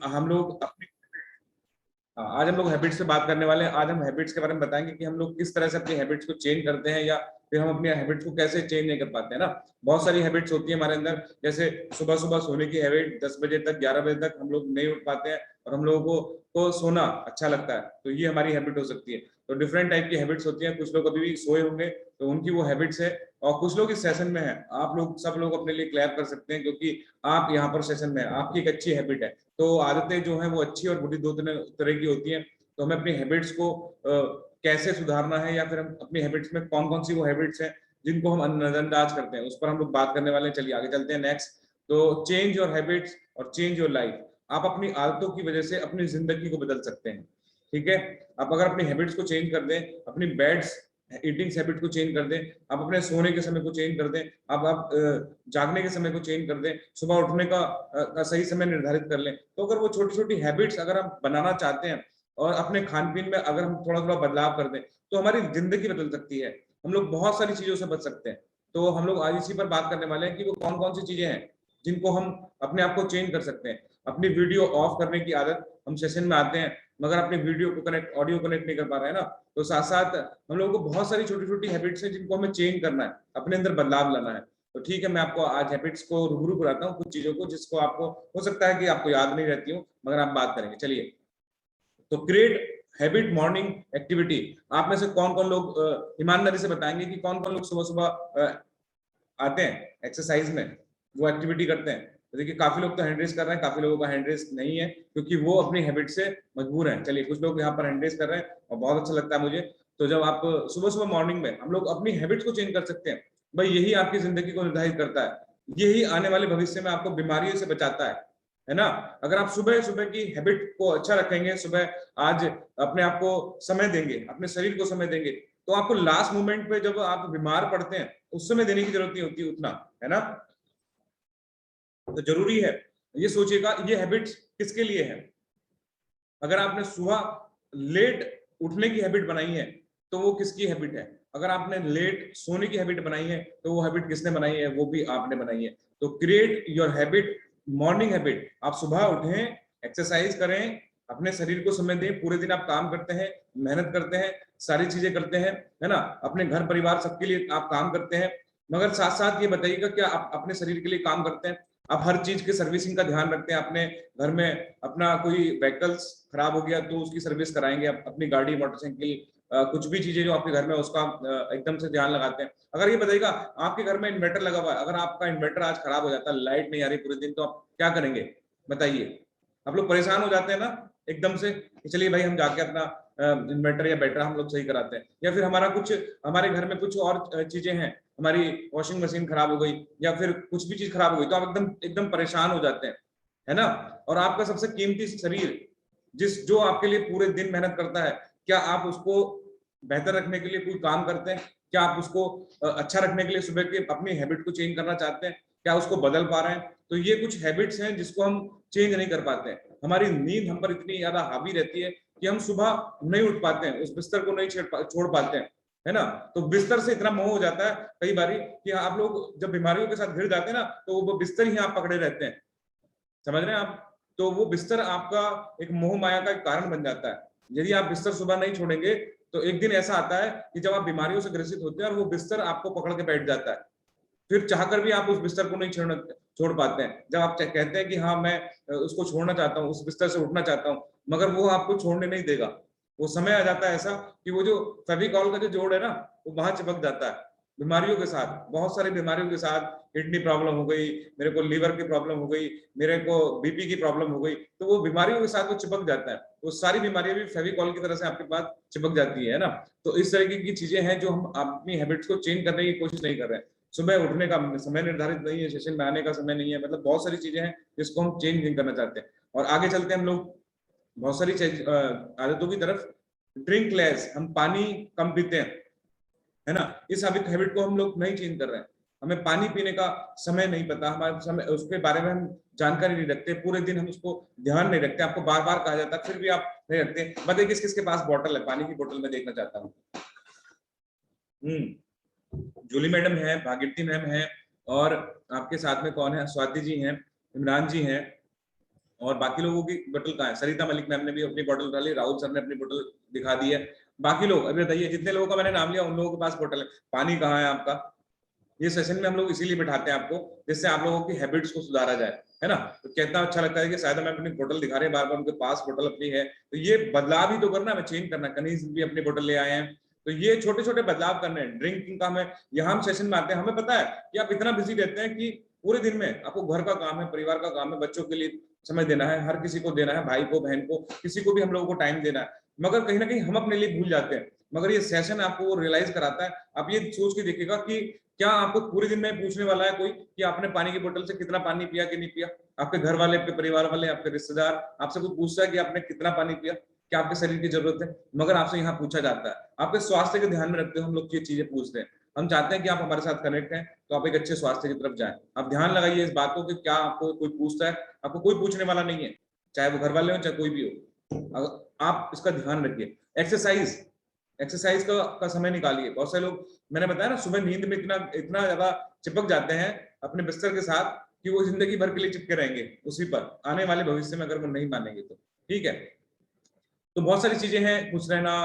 हम लोग अपनी आज हम लोग हैबिट्स पे बात करने वाले हैं। आज हम हैबिट्स के बारे में बताएंगे कि हम लोग किस तरह से अपनी हैबिट्स को चेंज करते हैं या फिर हम अपनी हैबिट्स को कैसे चेंज नहीं कर पाते हैं ना। बहुत सारी हैबिट्स होती है हमारे अंदर, जैसे सुबह सुबह सोने की हैबिट, 10 बजे तक 11 बजे तक हम लोग नहीं उठ पाते हैं और हम लोगों को सोना अच्छा लगता है, तो ये हमारी हैबिट हो सकती है। तो डिफरेंट टाइप की हैबिट्स होती हैं। कुछ लोग अभी भी सोए होंगे तो उनकी वो हैबिट्स है, और कुछ लोग इस सेशन में है। आप लोग सब लोग अपने लिए क्लैप कर सकते हैं क्योंकि आप यहाँ पर सेशन में है, आपकी एक अच्छी हैबिट है। तो आदतें जो है वो अच्छी और बुरी दो तरह की होती हैं। तो हमें अपनी हैबिट्स को कैसे सुधारना है, या फिर हम अपनी हैबिट्स में कौन कौन सी वो हैबिट्स हैं जिनको हम नजरअंदाज करते हैं, उस पर हम लोग बात करने वाले हैं। चलिए आगे चलते हैं नेक्स्ट। तो चेंज योर हैबिट्स और चेंज योर लाइफ। आप अपनी आदतों की वजह से अपनी जिंदगी को बदल सकते हैं। ठीक है, आप अगर अपनी हैबिट्स को चेंज कर दें, अपनी बैड्स ईटिंग हैबिट को चेंज कर दें, आप अपने सोने के समय को चेंज कर दें, आप जागने के समय को चेंज कर दें, सुबह उठने का सही समय निर्धारित कर लें, तो अगर वो छोटी छोटी हैबिट्स अगर हम बनाना चाहते हैं और अपने खान पीन में अगर हम थोड़ा थोड़ा बदलाव कर दें, तो हमारी जिंदगी बदल सकती है। हम लोग बहुत सारी चीजों से बच सकते हैं। तो हम लोग आज इसी पर बात करने वाले हैं कि वो कौन कौन सी चीजें हैं जिनको हम अपने आप को चेंज कर सकते हैं। अपनी वीडियो ऑफ करने की आदत, हम सेशन में आते हैं मगर अपनी वीडियो को कनेक्ट, ऑडियो कनेक्ट नहीं कर पा रहे हैं ना, तो साथ साथ हम लोगों को बहुत सारी छोटी छोटी हैबिट्स हैं जिनको हमें चेंज करना है, अपने अंदर बदलाव लाना है। तो ठीक है, मैं आपको आज हैबिट्स को रूबरू कराता हूँ, कुछ चीजों को जिसको आपको हो सकता है कि आपको याद नहीं रहती हो, मगर आप बात करेंगे। चलिए, तो क्रिएट हैबिट मॉर्निंग एक्टिविटी। आप में से कौन कौन लोग ईमानदारी से बताएंगे कि कौन कौन लोग सुबह सुबह आते हैं एक्सरसाइज में, वो एक्टिविटी करते हैं? तो देखिए, काफी लोग तो हैंड रेस कर रहे हैं, काफी लोगों का हैंड रेस नहीं है क्योंकि वो अपनी हैबिट से मजबूर हैं। चलिए, कुछ लोग यहाँ पर हैंड रेस कर रहे हैं और बहुत अच्छा लगता है मुझे। तो जब आप सुबह सुबह मॉर्निंग में हम लोग अपनी हैबिट्स को चेंज कर सकते हैं, भाई यही आपकी जिंदगी को निर्धारित करता है, यही आने वाले भविष्य में आपको बीमारियों से बचाता है ना। अगर आप सुबह सुबह की हैबिट को अच्छा रखेंगे, सुबह आज अपने आप को समय देंगे, अपने शरीर को समय देंगे, तो आपको लास्ट मोमेंट पे जब आप बीमार पड़ते हैं उस समय देने की जरूरत नहीं होती उतना, है ना। तो जरूरी है ये सोचिएगा, ये हैबिट्स किसके लिए है। अगर आपने सुबह लेट उठने की हैबिट बनाई है तो वो किसकी हैबिट है। अगर आपने लेट सोने की हैबिट बनाई है तो वो हैबिट किसने बनाई है, वो भी आपने बनाई है। तो create your habit morning habit. आप सुबह उठें, एक्सरसाइज करें, अपने शरीर को समय दें। पूरे दिन आप काम करते हैं, मेहनत करते हैं, सारी चीजें करते हैं, है ना, अपने घर परिवार सबके लिए आप काम करते हैं, मगर साथ साथ ये बताइएगा क्या आप अपने शरीर के लिए काम करते हैं? आप हर चीज की सर्विसिंग का ध्यान रखते हैं? अपने घर में अपना कोई व्हीकल्स खराब हो गया तो उसकी सर्विस कराएंगे, अपनी गाड़ी, मोटरसाइकिल, कुछ भी चीजें जो आपके घर में, उसका एकदम से ध्यान लगाते हैं? अगर ये बताइएगा, आपके घर में इन्वर्टर लगा हुआ है, अगर आपका इन्वर्टर आज खराब हो जाता है, लाइट नहीं आ रही पूरे दिन, तो आप क्या करेंगे बताइए? आप लोग परेशान हो जाते हैं ना एकदम से, चलिए भाई हम जाके अपना इन्वर्टर या बैटरा हम लोग सही कराते हैं। या फिर हमारा कुछ, हमारे घर में कुछ और चीजें हैं, हमारी वॉशिंग मशीन खराब हो गई या फिर कुछ भी चीज खराब हो गई, तो आप एकदम एकदम परेशान हो जाते हैं, है ना। और आपका सबसे कीमती शरीर, जो आपके लिए पूरे दिन मेहनत करता है, क्या आप उसको बेहतर रखने के लिए कोई काम करते हैं? क्या आप उसको अच्छा रखने के लिए सुबह के अपनी हैबिट को चेंज करना चाहते हैं? क्या उसको बदल पा रहे हैं? तो ये कुछ हैबिट्स हैं जिसको हम चेंज नहीं कर पाते हैं। हमारी नींद हम पर इतनी ज्यादा हावी रहती है कि हम सुबह नहीं उठ पाते हैं, उस बिस्तर को नहीं छोड़ पाते हैं, है ना। तो बिस्तर से इतना मोह हो जाता है कई बारी कि आप लोग जब बीमारियों के साथ घिर जाते हैं ना, तो वो बिस्तर ही आप पकड़े रहते हैं, समझ रहे हैं आप। तो वो बिस्तर आपका एक मोह माया का एक कारण बन जाता है। यदि आप बिस्तर सुबह नहीं छोड़ेंगे तो एक दिन ऐसा आता है कि जब आप बीमारियों से ग्रसित होते हैं और वो बिस्तर आपको पकड़ के बैठ जाता है, फिर चाहकर भी आप उस बिस्तर को नहीं छोड़ पाते हैं। जब आप कहते हैं कि हाँ मैं उसको छोड़ना चाहता हूँ, उस बिस्तर से उठना चाहता हूँ, मगर वो आपको छोड़ने नहीं देगा। वो समय आ जाता है ऐसा कि वो जो फेविकॉल का जो जोड़ है ना, वो वहां चिपक जाता है बीमारियों के साथ, बहुत सारी बीमारियों के साथ। किडनी प्रॉब्लम हो गई, मेरे को लीवर की प्रॉब्लम हो गई, मेरे को बीपी की प्रॉब्लम हो गई, तो वो बीमारियों के साथ वो चिपक जाता है। वो सारी बीमारियां भी फेविकॉल की तरह से आपके पास चिपक जाती है ना। तो इस तरीके की चीजें हैं जो हम अपनी हैबिट्स को चेंज करने की कोशिश नहीं कर रहे हैं। सुबह उठने का समय निर्धारित नहीं है, सेशन में आने का समय नहीं है, मतलब बहुत सारी चीजें हैं जिसको हम चेंज नहीं करना चाहते। और आगे चलते हैं हम लोग बहुत सारी आदतों की तरफ। ड्रिंक लेस, हम पानी कम पीते हैं, है ना। इस हैबिट को हम लोग नहीं चेंज कर रहे हैं। हमें पानी पीने का समय नहीं पता, हमारे समय उसके बारे में हम जानकारी नहीं रखते, पूरे दिन हम उसको ध्यान नहीं रखते। आपको बार बार कहा जाता है फिर भी आप नहीं रखते। बताइए किस किसके पास बॉटल है, पानी की बोतल में देखना चाहता हूँ। जूली मैडम है, भागीरथी मैम है, और आपके साथ में कौन है? स्वाति जी हैं, इमरान जी हैं, और बाकी लोगों की बोतल कहाँ है? सरिता मलिक मैम ने भी अपनी बोतल उठा ली, राहुल सर ने अपनी बोतल दिखा दी है। बाकी लोग अभी बताइए, जितने लोगों का मैंने नाम लिया उन लोगों के पास बोतल है, पानी कहाँ है आपका? ये सेशन में हम लोग इसीलिए बिठाते हैं आपको, जिससे आप लोगों की हैबिट्स को सुधारा जाए, है ना? तो कितना अच्छा लगता है कि शायद मैं अपनी बोतल दिखा रहे हैं बार बार, उनके पास बोतल अपनी है, तो ये बदलाव ही तो करना, हमें चेंज करना। कनीज भी अपनी बोतल ले आए हैं, तो ये छोटे छोटे बदलाव करने हैं। ड्रिंकिंग का हमें, यहाँ हम सेशन में आते हैं, हमें पता है कि आप इतना बिजी रहते हैं कि पूरे दिन में आपको घर का काम है, परिवार का काम है, बच्चों के लिए समय देना है, हर किसी को देना है, भाई को, बहन को, किसी को भी हम लोगों को टाइम देना है, मगर कहीं ना कहीं हम अपने लिए भूल जाते हैं। मगर ये सेशन आपको वो रियलाइज कराता है। आप ये सोच के देखिएगा कि क्या आपको पूरे दिन में पूछने वाला है कोई कि आपने पानी की बोतल से कितना पानी पिया कि नहीं पिया? आपके घर वाले, आपके परिवार वाले, आपके रिश्तेदार आपसे कोई पूछता है कि आपने कितना पानी पिया, क्या आपके शरीर की जरूरत है? मगर आपसे यहाँ पूछा जाता है। आपके स्वास्थ्य के ध्यान में रखते हुए हम लोग ये चीजें पूछते हैं। हम चाहते हैं कि आप हमारे साथ कनेक्ट हैं, तो आप एक अच्छे स्वास्थ्य की तरफ जाएं। आप ध्यान लगाइए इस बात को कि क्या आपको कोई पूछता है, आपको कोई पूछने वाला नहीं है, चाहे वो घर वाले हो चाहे कोई भी हो। आप इसका ध्यान रखिए। एक्सरसाइज, एक्सरसाइज का समय निकालिए। बहुत सारे लोग, मैंने बताया ना, सुबह नींद में इतना इतना ज्यादा चिपक जाते हैं अपने बिस्तर के साथ कि वो जिंदगी भर के लिए चिपके रहेंगे उसी पर, आने वाले भविष्य में अगर वो नहीं मानेंगे तो। ठीक है, तो बहुत सारी चीजें हैं, खुश रहना,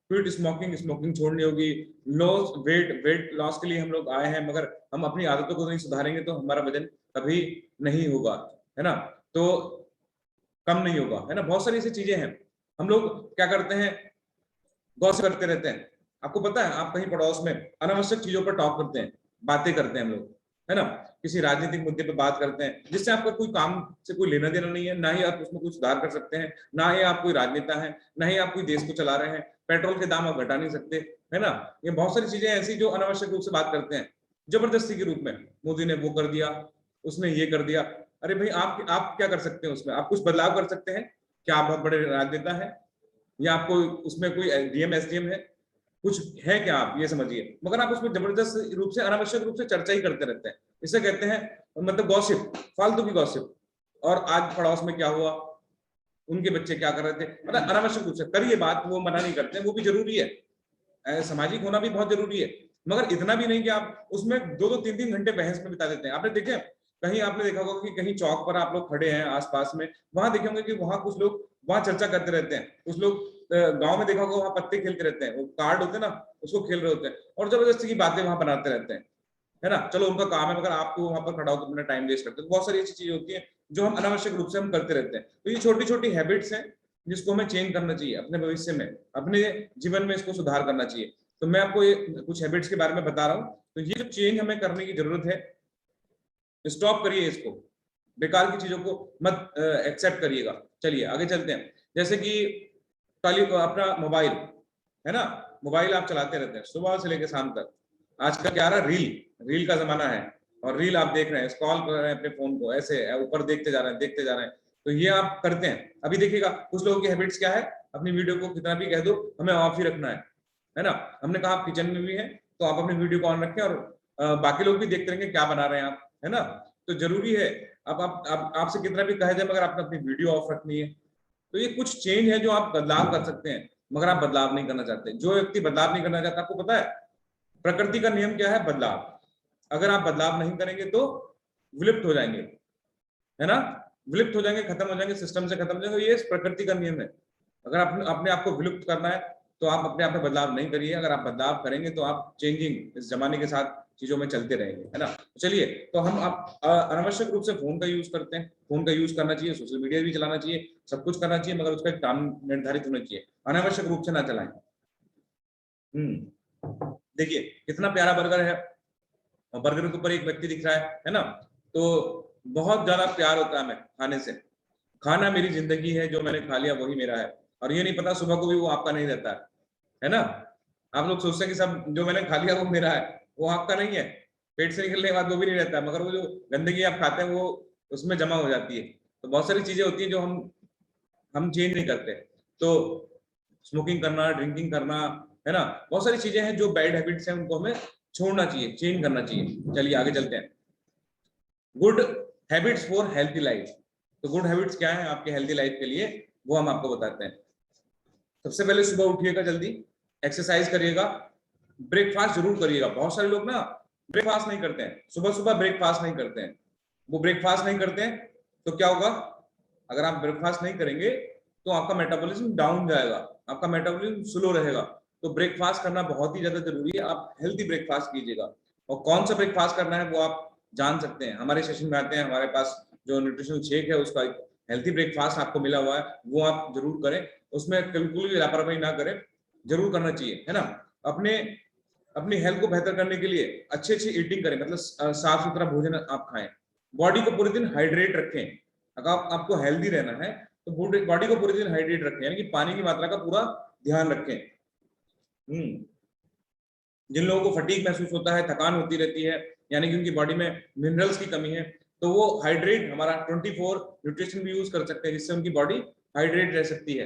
क्विट स्मोकिंग, स्मोकिंग छोड़नी होगी, लॉस वेट लॉस के लिए हम लोग आए हैं, मगर हम अपनी आदतों को नहीं सुधारेंगे तो हमारा वजन कभी नहीं होगा, है ना? तो कम नहीं होगा, है ना? बहुत सारी ऐसी चीजें हैं। हम लोग क्या करते हैं, गॉसिप करते रहते हैं। आपको पता है, आप कहीं पड़ोस में अनावश्यक चीजों पर टॉक करते हैं, बातें करते हैं हम लोग, है ना? किसी राजनीतिक मुद्दे पर बात करते हैं जिससे आपका कोई काम से कोई लेना देना नहीं है, ना ही आप उसमें कुछ सुधार कर सकते हैं, ना ही आप कोई राजनेता है, ना ही आप कोई देश को चला रहे हैं, पेट्रोल के दाम आप घटा नहीं सकते, है ना? ये बहुत सारी चीजें ऐसी जो अनावश्यक रूप से बात करते हैं, जबरदस्ती के रूप में। मोदी ने वो कर दिया, उसने ये कर दिया। अरे भाई, आप क्या कर सकते हैं उसमें? आप कुछ बदलाव कर सकते हैं क्या? आप बहुत बड़े राजनेता हैं, या आपको उसमें कोई डीएम एसडीएम है, कुछ है क्या? आप ये समझिए। मगर आप उसमें जबरदस्त रूप से, अनावश्यक रूप से चर्चा ही करते रहते हैं। इसे कहते हैं मतलब गॉसिप, फालतू की गॉसिप। और आज पड़ोस में क्या हुआ, उनके बच्चे क्या कर रहे थे, मतलब अनावश्यक रूप से करिए बात, वो मना नहीं करते, वो भी जरूरी है, सामाजिक होना भी बहुत जरूरी है, मगर इतना भी नहीं कि आप उसमें 2-2 3-3 घंटे बहस में बिता देते हैं। आपने देखे, कहीं आपने देखा होगा कि कहीं चौक पर आप लोग खड़े हैं आसपास में, वहां देखे होंगे कि वहां कुछ लोग वहां चर्चा करते रहते हैं, कुछ लोग गांव में देखा होगा वहां पत्ते खेलते रहते हैं, वो कार्ड होते हैं ना, उसको खेल रहे होते हैं, और जबरदस्ती की बातें वहां बनाते रहते हैं, है ना? चलो उनका काम है, मगर आपको वहां पर खड़ा होकर अपना टाइम वेस्ट करते हैं। तो बहुत सारी ऐसी चीजें होती हैं जो हम अनावश्यक रूप से हम करते रहते हैं। तो ये छोटी छोटी हैबिट्स हैं जिसको हमें चेंज करना चाहिए अपने भविष्य में, अपने जीवन में इसको सुधार करना चाहिए। तो मैं आपको ये कुछ हैबिट्स के बारे में बता रहा हूँ। तो ये जो चेंज हमें करने की जरूरत है, स्टॉप करिए इसको, बेकार की चीजों को मत एक्सेप्ट करिएगा। चलिए आगे चलते हैं। जैसे कि अपना मोबाइल, है ना? मोबाइल आप चलाते रहते हैं सुबह से लेकर शाम तक। आजकल क्या आ रहा है, रील का जमाना है, और रील आप देख रहे हैं, स्क्रॉल कर रहे हैं अपने फोन को, ऐसे ऊपर देखते जा रहे हैं, देखते जा रहे हैं। तो ये आप करते हैं। अभी देखिएगा कुछ लोगों की हैबिट्स क्या है, अपनी वीडियो को कितना भी कह दो हमें ऑफ ही रखना है ना? हमने कहा आप किचन में भी हैं तो आप अपनी वीडियो को ऑन रखें, और बाकी लोग भी देखते रहेंगे क्या बना रहे हैं आप, है ना? तो जरूरी है, अब आप आपसे कितना भी कहा जाए, मगर आपने अपनी वीडियो ऑफ रखनी है। तो ये कुछ चेंज है जो आप बदलाव कर सकते हैं, मगर आप बदलाव नहीं करना चाहते। जो व्यक्ति बदलाव नहीं करना चाहता, आपको पता है प्रकृति का नियम क्या है, बदलाव। अगर आप बदलाव नहीं करेंगे तो विलुप्त हो जाएंगे, है ना? विलुप्त हो जाएंगे, खत्म हो जाएंगे, सिस्टम से खत्म हो जाएंगे। ये प्रकृति का नियम है। अगर आप अपने आप को विलुप्त करना है तो आप अपने आप में बदलाव नहीं करिए। अगर आप बदलाव करेंगे तो आप चेंजिंग इस जमाने के साथ चीजों में चलते रहेंगे, है ना? तो चलिए, तो हम आप अनावश्यक रूप से फोन का यूज करते हैं। फोन का यूज करना चाहिए, सोशल मीडिया भी चलाना चाहिए, सब कुछ करना चाहिए, मगर उसका एक टाइम निर्धारित होना चाहिए। अनावश्यक रूप से ना चलाएं। देखिए कितना प्यारा बर्गर है, और बर्गर के ऊपर एक व्यक्ति दिख रहा है ना? तो बहुत ज्यादा प्यार होता है हमें खाने से। खाना मेरी जिंदगी है, जो मैंने खा लिया वही मेरा है। और ये नहीं पता सुबह को भी वो आपका नहीं रहता है ना? आप लोग सोचते हैं कि सब जो मैंने खा लिया वो मेरा है, वो आपका नहीं है। पेट से निकलने के बाद वो भी नहीं रहता है, मगर वो जो गंदगी आप खाते हैं वो उसमें जमा हो जाती है। तो बहुत सारी चीजें होती हैं जो हम चेंज नहीं करते। तो स्मोकिंग करना, ड्रिंकिंग करना, है ना? बहुत सारी चीजें हैं जो बैड हैबिट्स हैं, उनको हमें छोड़ना चाहिए, चेंज करना चाहिए। चलिए आगे चलते हैं। Good habits for healthy life. तो गुड हैबिट्स क्या है आपके हेल्थी लाइफ के लिए, वो हम आपको बताते हैं। सबसे पहले सुबह उठिएगा जल्दी, एक्सरसाइज करिएगा, ब्रेकफास्ट जरूर करिएगा। बहुत सारे लोग ना ब्रेकफास्ट नहीं करते हैं, सुबह सुबह ब्रेकफास्ट नहीं करते हैं। वो ब्रेकफास्ट नहीं करते हैं तो क्या होगा, अगर आप ब्रेकफास्ट नहीं करेंगे तो आपका मेटाबॉलिज्म डाउन जाएगा, आपका मेटाबॉलिज्म स्लो रहेगा। तो ब्रेकफास्ट करना बहुत ही ज्यादा जरूरी है। आप हेल्दी ब्रेकफास्ट कीजिएगा, और कौन सा ब्रेकफास्ट करना है वो आप जान सकते हैं। हमारे सेशन में आते हैं, हमारे पास जो न्यूट्रिशनल शेक है उसका हेल्थी ब्रेकफास्ट आपको मिला हुआ है, वो आप जरूर करें। उसमें बिल्कुल भी लापरवाही ना करें, जरूर करना चाहिए, है ना। अपने अपनी हेल्थ को बेहतर करने के लिए अच्छी अच्छी ईटिंग करें, मतलब साफ सुथरा भोजन आप खाएं। बॉडी को पूरे दिन हाइड्रेट रखें। अगर आपको हेल्दी रहना है तो बॉडी को पूरे दिन हाइड्रेट रखें, यानी कि पानी की मात्रा का पूरा ध्यान रखें। जिन लोगों को फटीग महसूस होता है, थकान होती रहती है, यानी कि उनकी बॉडी में मिनरल्स की कमी है, तो वो हाइड्रेट हमारा 24 न्यूट्रिशन भी यूज कर सकते हैं, जिससे उनकी बॉडी हाइड्रेट रह सकती है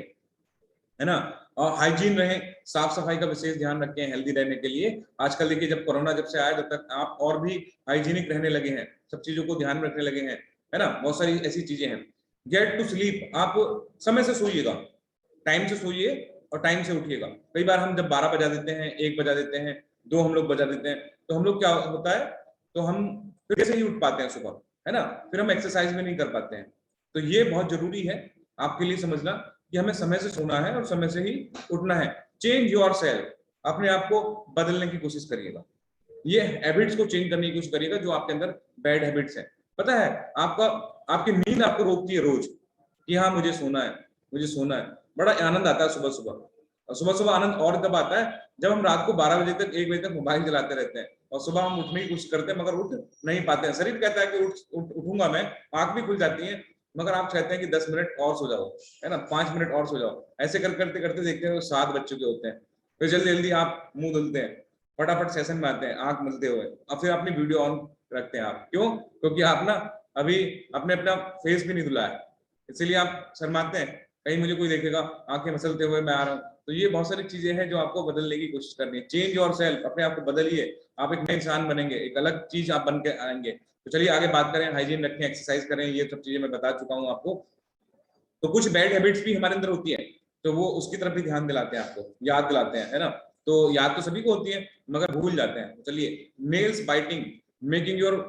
ना। और हाइजीन रहे, साफ सफाई का विशेष ध्यान रखें हेल्दी रहने के लिए। आजकल देखिए, जब कोरोना जब से आया, जब तक आप और भी हाइजीनिक रहने लगे हैं, सब चीजों को ध्यान रखने लगे हैं, है ना। बहुत सारी ऐसी चीजें हैं। गेट टू स्लीप, आप समय से सोइएगा, टाइम से सोइए और टाइम से उठिएगा। कई बार हम जब 12 बजा देते हैं, 1 बजा देते हैं, 2 हम लोग बजा देते हैं, तो हम लोग क्या होता है, तो हम फिर कैसे ही उठ पाते हैं सुबह, है ना। फिर हम एक्सरसाइज भी नहीं कर पाते हैं। तो ये बहुत जरूरी है आपके लिए समझना कि हमें समय से सोना है और समय से ही उठना है। चेंज योर सेल्फ, अपने आप को बदलने की कोशिश करिएगा। ये हैबिट्स को चेंज करने की कोशिश करिएगा जो आपके अंदर बैड हैबिट्स है। पता है, आपका आपकी नींद आपको रोकती है रोज कि हाँ मुझे सोना है, मुझे सोना है। बड़ा आनंद आता है सुबह सुबह, और सुबह सुबह आनंद और तब आता है जब हम रात को 12 बजे तक, 1 बजे तक मोबाइल चलाते रहते हैं, और सुबह हम उठने की कोशिश करते हैं मगर उठ नहीं पाते हैं। शरीर कहता है कि उठूंगा मैं, आंख भी खुल जाती है, मगर आप चाहते हैं कि 10 मिनट और सो जाओ, है ना, 5 मिनट और सो जाओ। ऐसे करते करते देखते हैं 7 बज चुके होते हैं। फिर जल्दी जल्दी आप मुंह धुलते हैं, फटाफट सेशन में आते हैं आंख मलते हुए, और फिर अपनी वीडियो ऑन रखते हैं। आप क्यों? क्योंकि आप ना अभी अपने अपना फेस भी नहीं धुला है, इसीलिए आप शर्माते हैं, कहीं मुझे कोई देखेगा आंखें मसलते हुए मैं आ रहा हूँ। तो ये बहुत सारी चीजें हैं जो आपको बदलने की कोशिश करनी है। चेंज योर सेल्फ, अपने आप को बदलिए, आप एक नए इंसान बनेंगे, एक अलग चीज आप बन के आएंगे। तो चलिए आगे बात करें, हाइजीन रखें, एक्सरसाइज करें, ये सब चीजें मैं बता चुका हूँ आपको। तो कुछ बैड हैबिट्स भी हमारे अंदर होती है, तो वो उसकी तरफ भी ध्यान दिलाते हैं, आपको याद दिलाते हैं, है ना। तो याद तो सभी को होती है मगर भूल जाते हैं। तो चलिए, नेल्स बाइटिंग, मेकिंग योर,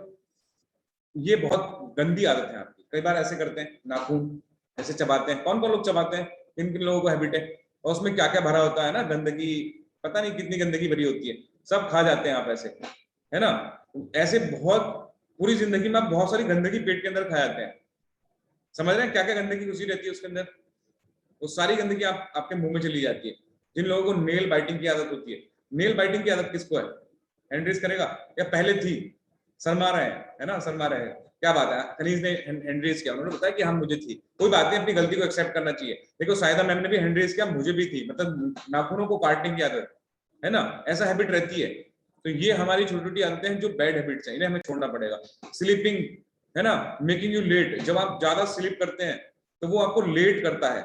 ये बहुत गंदी आदत है आपकी। कई बार ऐसे करते हैं, नाखून ऐसे चबाते हैं। कौन कौन लोग चबाते हैं? किन किन लोगों को हैबिट है? और उसमें क्या क्या भरा होता है ना, गंदगी, पता नहीं कितनी गंदगी भरी होती है, सब खा जाते हैं आप ऐसे, है ना। ऐसे बहुत पूरी जिंदगी में आप बहुत सारी गंदगी पेट के अंदर खा जाते हैं। समझ रहे हैं क्या क्या गंदगी घुसी रहती है उसके अंदर? वो सारी गंदगी आपके मुंह में चली जाती है। जिन लोगों को नेल बाइटिंग की आदत होती है, नेल बाइटिंग की आदत किसको है? हैंड रेज करेगा, या पहले थी? शर्मा रहे हैं, है ना, शर्मा रहे हैं। क्या बात है, खनीज ने हैंड रेज किया, उन्होंने बताया कि हम मुझे थी। कोई बात नहीं, अपनी गलती को एक्सेप्ट करना चाहिए। देखो साहिदा मैम ने भी हैंड रेज किया, मुझे भी थी, मतलब नाखूनों को काटने की आदत, है ना, ऐसा हैबिट रहती है। तो ये हमारी छोटी छोटी आदतें हैं जो बैड हैबिट्स हैं, इन्हें हमें छोड़ना पड़ेगा। स्लीपिंग, है ना, मेकिंग यू लेट, जब आप ज्यादा स्लीप करते हैं तो वो आपको लेट करता है।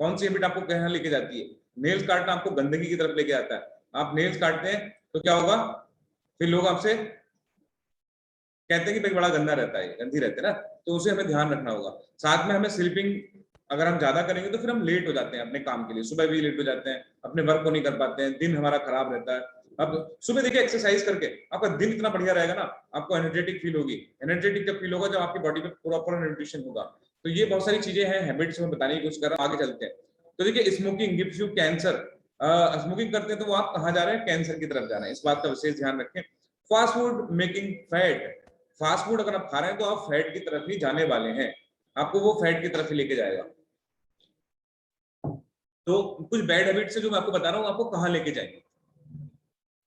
कौन सी हैबिट आपको कहाँ लेके जाती है? नेल्स काटना आपको गंदगी की तरफ लेके जाता है। आप नेल्स काटते हैं तो क्या होगा, फिर लोग आपसे कहते हैं कि भाई बड़ा गंदा रहता है, गंदी रहते हैं ना। तो उसे हमें ध्यान रखना होगा। साथ में हमें स्लीपिंग अगर हम ज्यादा करेंगे तो फिर हम लेट हो जाते हैं अपने काम के लिए, सुबह भी लेट हो जाते हैं, अपने वर्क को नहीं कर पाते हैं, दिन हमारा खराब रहता है। अब सुबह देखिए, एक्सरसाइज करके आपका दिन इतना बढ़िया रहेगा ना, आपको एनर्जेटिक फील होगी। एनर्जेटिक जब फील होगा जब आपकी बॉडी में प्रॉपर न्यूट्रिशन होगा। तो ये बहुत सारी चीजें हैं, हैबिट्स में बताने की कोशिश कर रहा हूँ। आगे चलते हैं। तो देखिए, smoking gives you cancer. Smoking करते हैं तो वो आप कहाँ जा रहे हैं? कैंसर की तरफ जा रहे हैं, इस बात का विशेष ध्यान रखें। Fast food making fat, fast food अगर आप खा रहे हैं तो आप फैट की तरफ ही जाने वाले हैं, आपको वो फैट की तरफ ही लेके जाएगा। तो कुछ बैड हैबिट्स है जो मैं आपको बता रहा हूँ, आपको कहाँ लेके जाएंगे।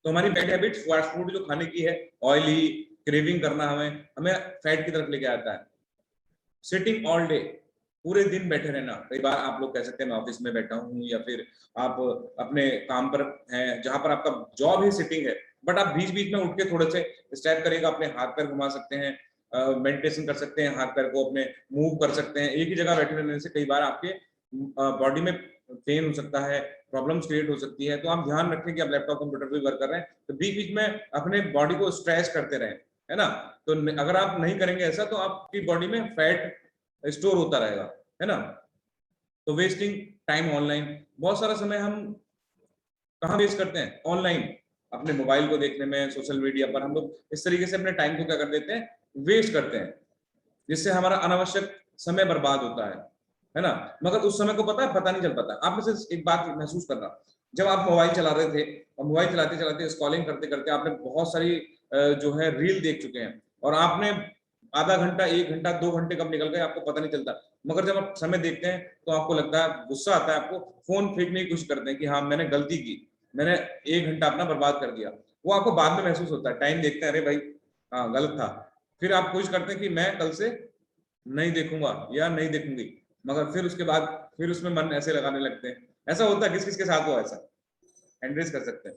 तो हमारी बैड हैबिट्स, फास्ट फूड जो खाने की है, ऑयली, क्रेविंग करना, हमें हमें फैट की तरफ लेके आता है। सिटिंग ऑल डे, पूरे दिन बैठे रहना। कई बार आप लोग कह सकते हैं मैं ऑफिस में बैठा हूँ, या फिर आप अपने काम पर हैं जहां पर आपका जॉब ही सिटिंग है, बट आप बीच बीच में उठ के थोड़े से स्टेप करिएगा, अपने हाथ पैर घुमा सकते हैं, मेडिटेशन कर सकते हैं, हाथ पैर को अपने मूव कर सकते हैं। एक ही जगह बैठे रहने से कई बार आपके बॉडी में पेन हो सकता है, प्रॉब्लम्स क्रिएट हो सकती है। तो आप ध्यान रखें कि आप लैपटॉप कंप्यूटर पर वर्क कर रहे हैं तो बीच बीच में अपने बॉडी को स्ट्रेच करते रहें, है ना। तो अगर आप नहीं करेंगे ऐसा तो आपकी बॉडी में फैट स्टोर होता रहेगा, है ना। तो वेस्टिंग टाइम ऑनलाइन, बहुत सारा समय हम कहाँ वेस्ट करते हैं? ऑनलाइन, अपने मोबाइल को देखने में, सोशल मीडिया पर हम लोग इस तरीके से अपने टाइम को क्या कर देते हैं? वेस्ट करते हैं, जिससे हमारा अनावश्यक समय बर्बाद होता है। है ना। मगर उस समय को पता नहीं चल पाता। आप में से एक बात महसूस करना, जब आप मोबाइल चला रहे थे और मोबाइल चलाते चलाते स्क्रॉलिंग करते करते आपने बहुत सारी जो है रील देख चुके हैं, और आपने आधा घंटा, 1 घंटा, 2 घंटे कब निकल गए आपको पता नहीं चलता। मगर जब आप समय देखते हैं तो आपको लगता है, गुस्सा आता है आपको, फोन फेंकने की कोशिश करते हैं कि हाँ मैंने गलती की, मैंने 1 घंटा अपना बर्बाद कर दिया। वो आपको बाद में महसूस होता है, टाइम देखते हैं, अरे भाई हाँ गलत था। फिर आप कोशिश करते हैं कि मैं कल से नहीं देखूंगा या नहीं देखूंगी, मगर फिर उसके बाद फिर उसमें मन ऐसे लगाने लगते हैं। ऐसा होता है, किस किस के साथ हुआ ऐसा, हैंड रेज कर सकते हैं।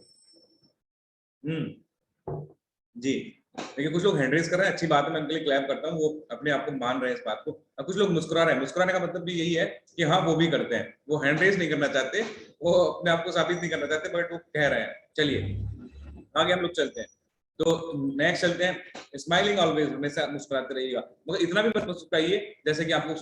जी। देखिए कुछ लोग हैंड रेज कर रहे हैं, अच्छी बात है, मैं उनके लिए क्लैप करता हूँ, वो अपने आप को मान रहे हैं इस बात को। और कुछ लोग मुस्कुरा रहे हैं, मुस्कुराने का मतलब भी यही है कि हाँ वो भी करते हैं, वो हैंड रेज नहीं करना चाहते, वो अपने आप को साबित नहीं करना चाहते, बट वो कह रहे हैं। चलिए आगे हम लोग चलते हैं। तो नेक्स्ट चलते हैं, स्माइलिंग ऑलवेज, हमेशा मुस्कुराते रहिएगा, मगर इतना भी मत मुस्कुराइए जैसे कि आपको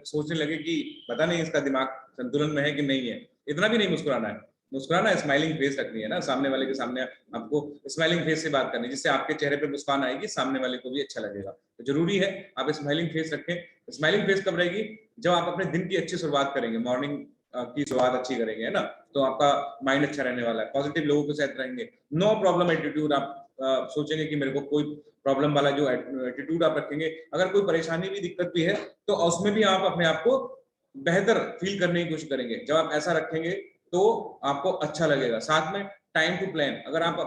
सोचने लगे कि पता नहीं इसका दिमाग संतुलन में है कि नहीं है। इतना भी नहीं मुस्कुराना है। मुस्कुराना, स्माइलिंग फेस रखनी है ना, सामने वाले के सामने आपको स्माइलिंग फेस से बात करनी है, जिससे आपके चेहरे पे मुस्कान आएगी, सामने वाले को भी अच्छा लगेगा। तो जरूरी है आप स्माइलिंग फेस रखें। स्माइलिंग फेस कब रहेगी, जब आप अपने दिन की अच्छी शुरुआत करेंगे, मॉर्निंग की शुरुआत अच्छी करेंगे, है ना, तो आपका माइंड अच्छा रहने वाला है, पॉजिटिव लोगों के साथ रहेंगे, नो प्रॉब्लम एटीट्यूड। आप सोचेंगे कि मेरे को कोई प्रॉब्लम वाला जो एटीट्यूड आप रखेंगे, अगर कोई परेशानी भी, दिक्कत भी है, तो उसमें भी आप अपने आप को बेहतर फील करने की कोशिश करेंगे। जब आप ऐसा रखेंगे तो आपको अच्छा लगेगा। साथ में टाइम टू प्लान, अगर आप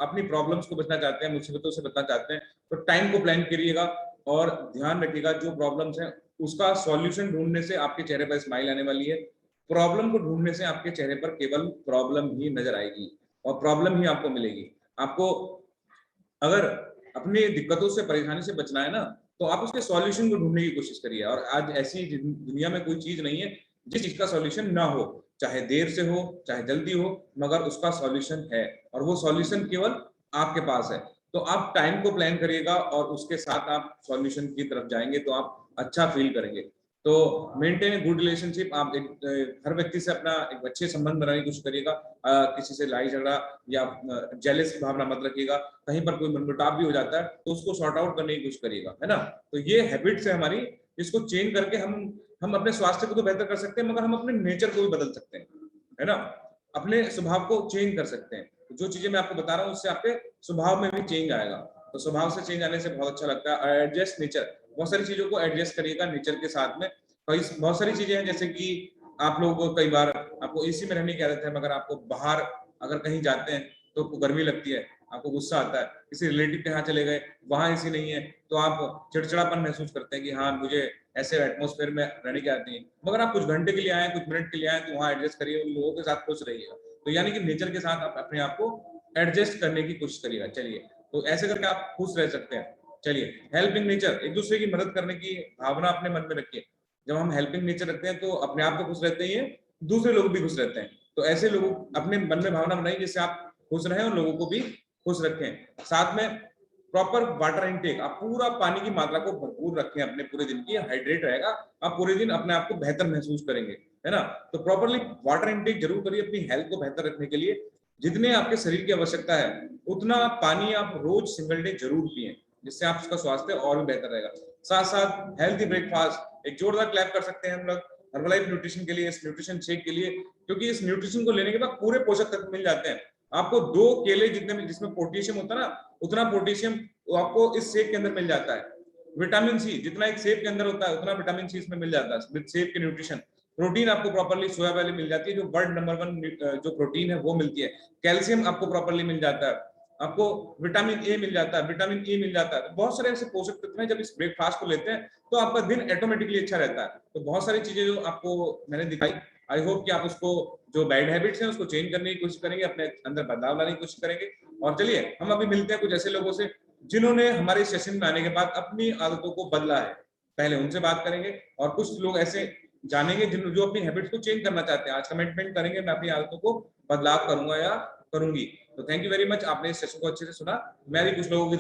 अपनी प्रॉब्लम्स को बचना चाहते हैं, मुसीबतों से बचना चाहते हैं, तो टाइम को प्लान करिएगा और ध्यान रखिएगा जो प्रॉब्लम्स हैं उसका सॉल्यूशन ढूंढने से आपके चेहरे पर स्माइल आने वाली है। प्रॉब्लम को ढूंढने से आपके चेहरे पर केवल प्रॉब्लम ही नजर आएगी और प्रॉब्लम ही आपको मिलेगी। आपको अगर अपनी दिक्कतों से, परेशानी से बचना है ना, तो आप उसके सॉल्यूशन को ढूंढने की कोशिश करिए। और आज ऐसी दुनिया में कोई चीज नहीं है जिस चीज का सॉल्यूशन ना हो, चाहे देर से हो चाहे जल्दी हो, मगर उसका सॉल्यूशन है, और वो सॉल्यूशन केवल आपके पास है। तो आप टाइम को प्लान करिएगा और उसके साथ आप सॉल्यूशन की तरफ जाएंगे तो आप अच्छा फील करेंगे। तो मेंटेन ए गुड रिलेशनशिप, आप हर व्यक्ति से अपना एक अच्छे संबंध बनाने की कोशिश करिएगा। किसी से लड़ाई झगड़ा या जेलस की भावना मत रखिएगा। कहीं पर कोई मनमुटाव भी हो जाता है तो उसको सॉर्ट आउट करने की कोशिश करिएगा, है ना। तो ये हैबिट्स है हमारी, इसको चेंज करके हम अपने स्वास्थ्य को तो बेहतर कर सकते हैं, मगर हम अपने नेचर को भी बदल सकते हैं, है ना। अपने स्वभाव को चेंज कर सकते हैं। जो चीजें मैं आपको बता रहा हूँ उससे आपके स्वभाव में भी चेंज आएगा। तो स्वभाव से चेंज आने से बहुत अच्छा लगता है। एडजस्ट नेचर, बहुत सारी चीजों को एडजस्ट करिएगा नेचर के साथ में। कई बहुत सारी चीजें हैं, जैसे कि आप लोगों को कई बार आपको एसी में रहने की आदत है, मगर आपको बाहर अगर कहीं जाते हैं तो आपको गर्मी लगती है, आपको गुस्सा आता है, किसी रिलेटिव के यहाँ चले गए, वहां एसी नहीं है, तो आप चिड़चिड़ापन महसूस करते हैं कि हाँ मुझे ऐसे एटमोस्फेयर में रहने की आदत नहीं है। मगर आप कुछ घंटे के लिए आए, कुछ मिनट के लिए आए, तो वहां एडजस्ट करिए, उन लोगों के साथ खुश रहिएगा। तो यानी कि नेचर के साथ आप अपने आप को एडजस्ट करने की कोशिश करिएगा। चलिए, तो ऐसे करके आप खुश रह सकते हैं। चलिए, हेल्पिंग नेचर, एक दूसरे की मदद करने की भावना अपने मन में रखिए। जब हम हेल्पिंग नेचर रखते हैं तो अपने आप तो खुश रहते ही हैं, दूसरे लोग भी खुश रहते हैं। तो ऐसे लोगों अपने मन में भावना बनाइए जिससे आप खुश रहें और लोगों को भी खुश रखें। साथ में प्रॉपर वाटर इनटेक, आप पूरा पानी की मात्रा को भरपूर रखें अपने पूरे दिन की, हाइड्रेट रहेगा, आप पूरे दिन अपने आप को बेहतर महसूस करेंगे, है ना। तो प्रॉपरली वाटर इनटेक जरूर करिए अपनी हेल्थ को बेहतर रखने के लिए। जितने आपके शरीर की आवश्यकता है उतना पानी आप रोज सिंगल डे जरूर पिए, जिससे आप उसका स्वास्थ्य और भी बेहतर रहेगा। साथ साथ हेल्थी ब्रेकफास्ट, एक जोरदार क्लैप कर सकते हैं हम लोग हर्बलाइफ न्यूट्रिशन के लिए, इस न्यूट्रिशन शेक के लिए, क्योंकि इस न्यूट्रिशन को लेने के बाद पूरे पोषक तत्व मिल जाते हैं आपको। 2 केले जितने में, जिसमें पोटेशियम होता है ना, उतना पोटेशियम आपको इस शेक के अंदर मिल जाता है। विटामिन सी, जितना एक सेब के अंदर होता है उतना विटामिन सी इसमें मिल जाता है विद सेब के न्यूट्रिशन। प्रोटीन आपको प्रॉपर्ली सोया वाली मिल जाती है, जो वर्ल्ड नंबर 1 जो प्रोटीन है वो मिलती है। कैल्शियम आपको प्रॉपर्ली मिल जाता है, आपको विटामिन ए मिल जाता है, विटामिन ई मिल जाता है। तो बहुत सारे ऐसे पोषक तत्व हैं, जब इस ब्रेकफास्ट को लेते हैं तो आपका दिन ऑटोमेटिकली अच्छा रहता है। तो बहुत सारी चीजें जो आपको मैंने दिखाई, आई होप कि आप उसको, जो बैड हैबिट्स हैं उसको चेंज करने की कोशिश करेंगे, अपने अंदर बदलाव लाने की कोशिश करेंगे। और चलिए हम अभी मिलते हैं कुछ ऐसे लोगों से जिन्होंने हमारे सेशन में आने के बाद अपनी आदतों को बदला है, पहले उनसे बात करेंगे। और कुछ लोग ऐसे जानेंगे जिन जो अपनी हैबिट्स को चेंज करना चाहते हैं। आज कमिटमेंट करेंगे मैं अपनी आदतों को बदलाव करूंगा या करूंगी। तो थैंक यू वेरी मच, आपने इस सेशन को अच्छे से सुना। मैं भी कुछ लोगों की